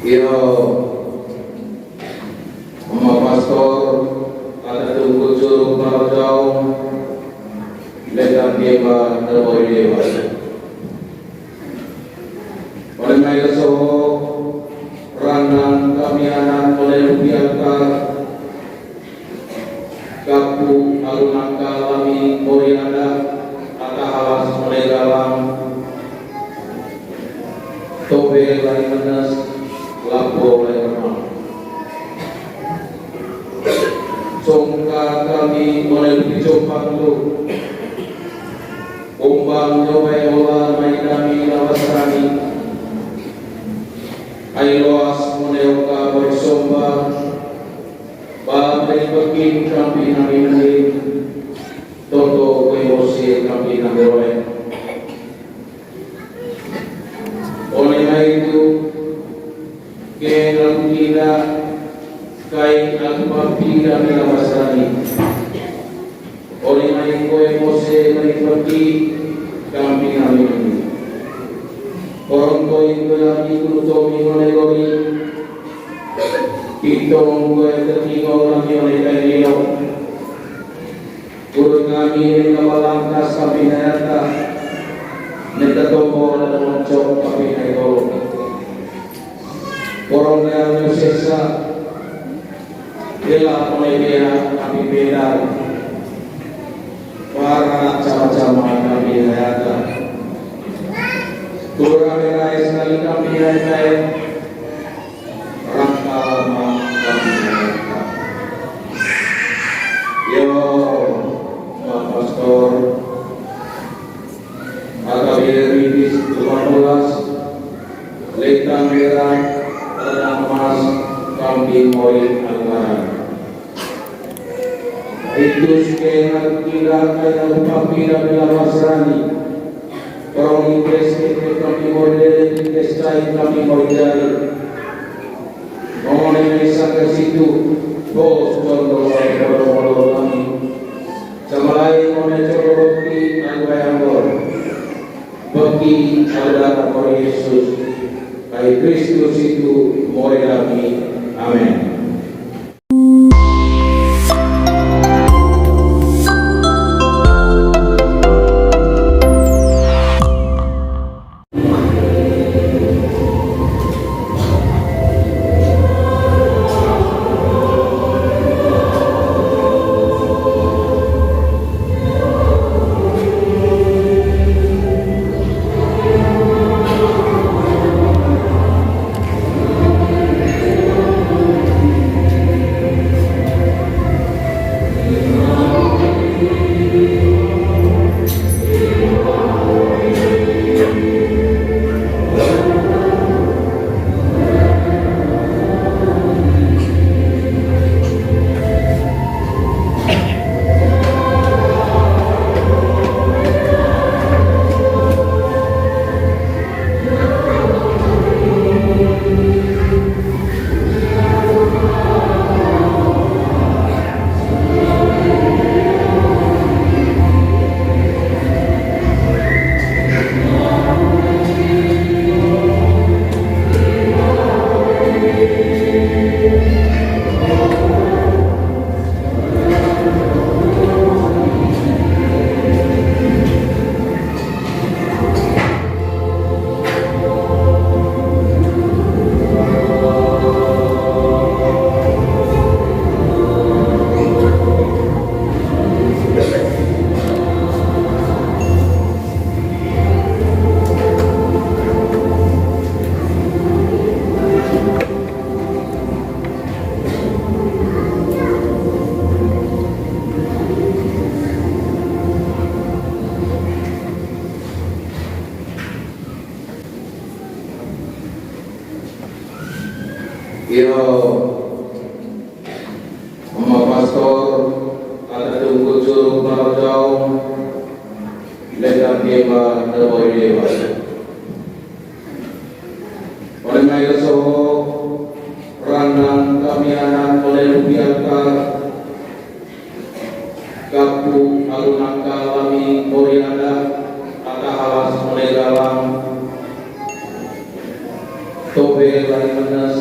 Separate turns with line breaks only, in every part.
Iyo Mama Pastor ada tunggu curug marajau lekan dewa terboy dewa oleh mereka ranang kami anak oleh biarka kapu alunangka lami korianda atahalas oleh galang tobe lagi menes lapo oleh renang songka kami oleh dicoba dulu umbang nyobai olah mai kami lawasrani ailoas moneoka bersomba babai bekin kami nami nami toto kemosi kami nami oleh itu kelang kita kai alpapi kami lawasrani oleh itu emosi menikmati kami nami orang koi lagi kutomi oleh koi kita gue ketika lagi oleh kainio guru kami ini kawalang kami nayata neta tomo dan moncok kami naiko orang yang sesa bila oleh dia kami beda para cara-cara kami nayata kurang berai sekali kami nayata rangka lama kami nayata yo Pak Pastor Agak 18 Letang merah Terang emas Kambing koin anggaran itu sekian kira kaya upapi dan lawasrani orang Inggris itu kami model Inggris lain kami model mengenai ke situ bos contoh orang kami sama lain mengenai roti anggaran bagi saudara Yesus baik Kristus itu mulai kami amin. Iyo Mama Pastor ada tunggu curug marajau lekan dewa terboy dewa oleh mereka ranang kami anak oleh biarka kapu alunangka lami korianda atahalas oleh galang tobe lai manas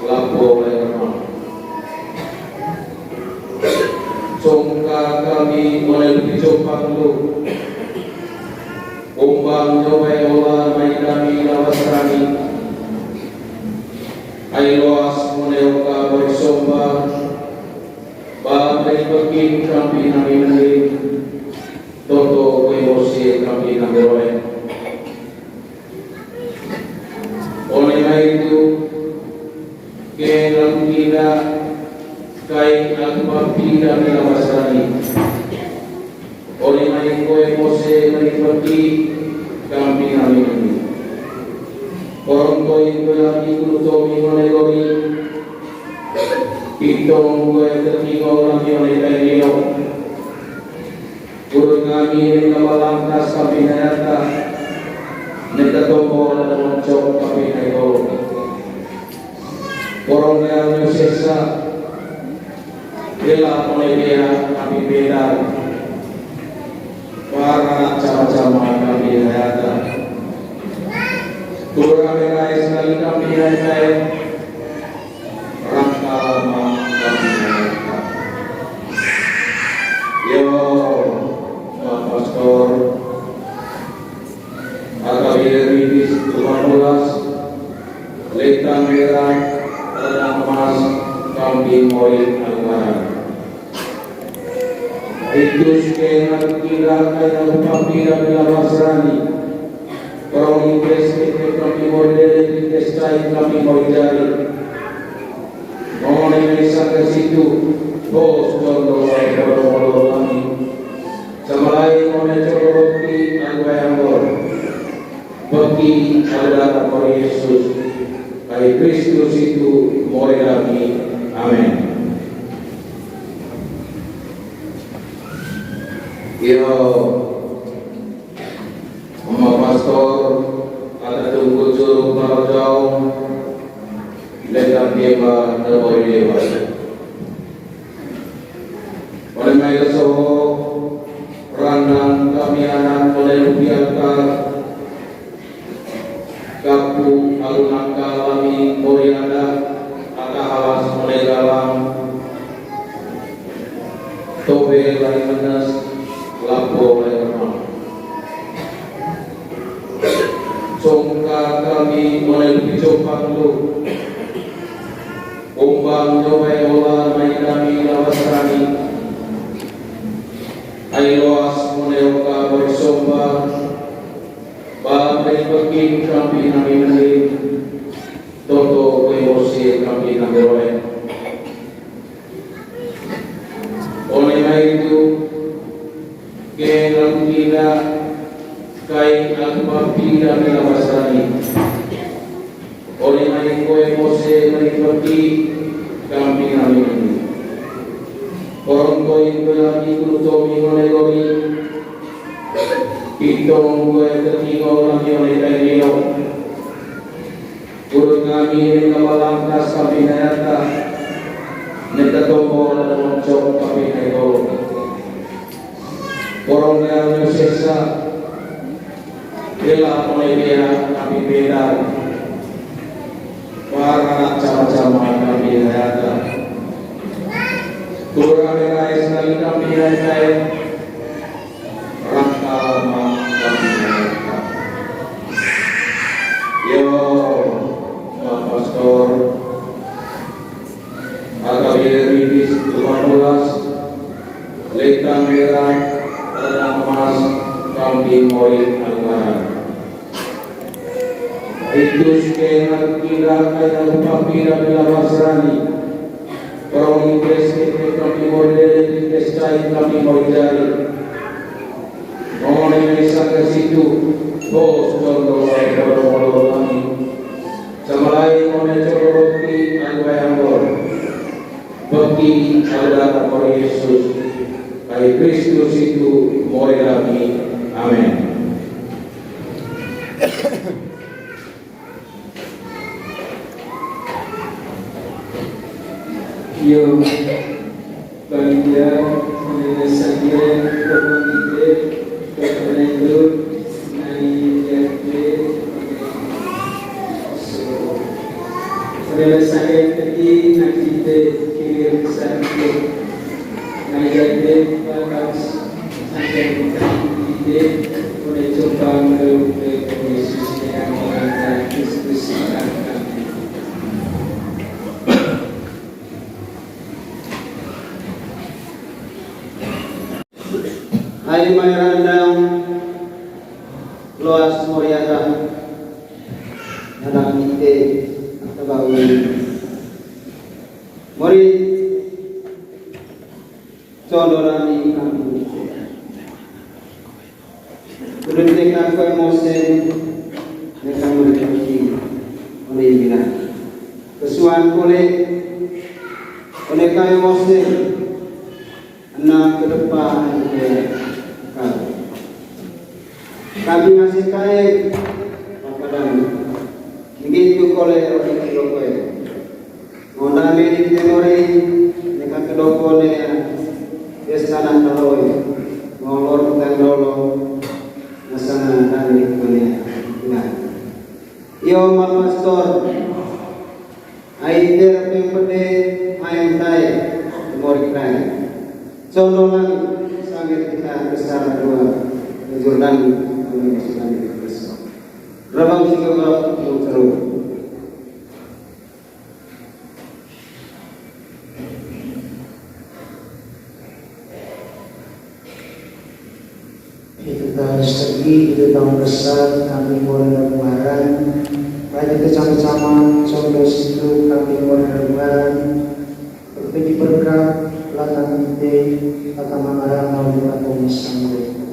lapo lai ramah. Songka kami oleh dicopang lu umbang jawai olah mai kami lawasrani ailoas muneoka bersomba babai bekin kami nami nari toto emosi kami nami oleh itu kelang kita kai al-Babi dan Lawasrani oleh itu emosi menikmati kami nami ini orang tua itu lagi kutomi menegori pitong gue tertinggal lagi oleh kainio guru kami ini kabalangkas kami nayata nekatomo dan mencok kami naiko orang yang menyesal bila oleh dia kami beda para cara-cara kami nayata kurang berai sekali kami nayata rangka kami nayata yo Pak Pastor Akabir Tuhan ulas letang merah dan emas kami moin anggaran itu sekian kira kaya Babi dan Lawasrani orang Inggris kami model destai kami moin jari mohon Indonesia ke situ bos contoh kami sama lain mohon coroti anggaran bagi saudara Yesus Hai Kristus itu mulai lagi. Amin. Yo, Mama Pastor, ada tunggu curug marajau, letak dia terboy dewa. Oleh mereka ranang kami anak oleh biarkan kapu alun kami Moriada ada halas mulai dalam tobe lai manas lapo lai ramah. Songka kami mulai dicopang lu umbang jawai olah mai kami lawasrani ailoas muneoka bersomba babai bekin kami nami nari toto emosi kami nami oleh itu kelang kita kai al-Babi dan Lawasrani oleh itu emosi menikmati kami nami ini orang tua itu lagi kutomi menegori pitong gue tertinggal lagi oleh kainio guru kami ini kabalangkas kami nayata nekatomo dan mencok kami naiko orang yang menyesal bila oleh dia kami beda para cara-cara kami nayata kurang berai sekali kami nayata rangka kami nayata yo Pak Pastor Akabir Tuhan ulas letang merah dan emas kami moin anggaran itu sekian kira kaya Babi dan Lawasrani orang Inggris kami model destai kami moin jari mohon Indonesia ke situ bos contoh kami sama lain mohon coroti anggaran bagi saudara Yesus Hai Kristus itu mulai lagi. Amin. Yo, Baginda, Sagia, Pemangkite, Kepenendur, Nai Yate, So adalah saya tadi nanti kirim satu ngajarin batas sampai nanti boleh coba melalui Yesus yang mengatakan Kristus kami. Hai Mayrandang luas Moriada anak kita atau Mori Condorani kami Berdekat ke Mosen Mereka mendekati oleh Ibrahim Kesuan oleh kaya Mosen anak ke depan kami masih kaya Padang begitu oleh orang kedokoi Mona meri tenore Neka kedokone Kesana taloi Ngolor tandolo Nasana tani kone Iyo mal pastor Aiter pempede ayam tay Mori kaya Condolan sambil kita besar dua Jordan Rabang sigara seru. Itu tahun segi, itu tahun besar kami mulai lebaran. Banyak kecamatan contoh situ kami mulai lebaran. Pergi bergerak, latang ide, kata mengarang lalu atau misalnya.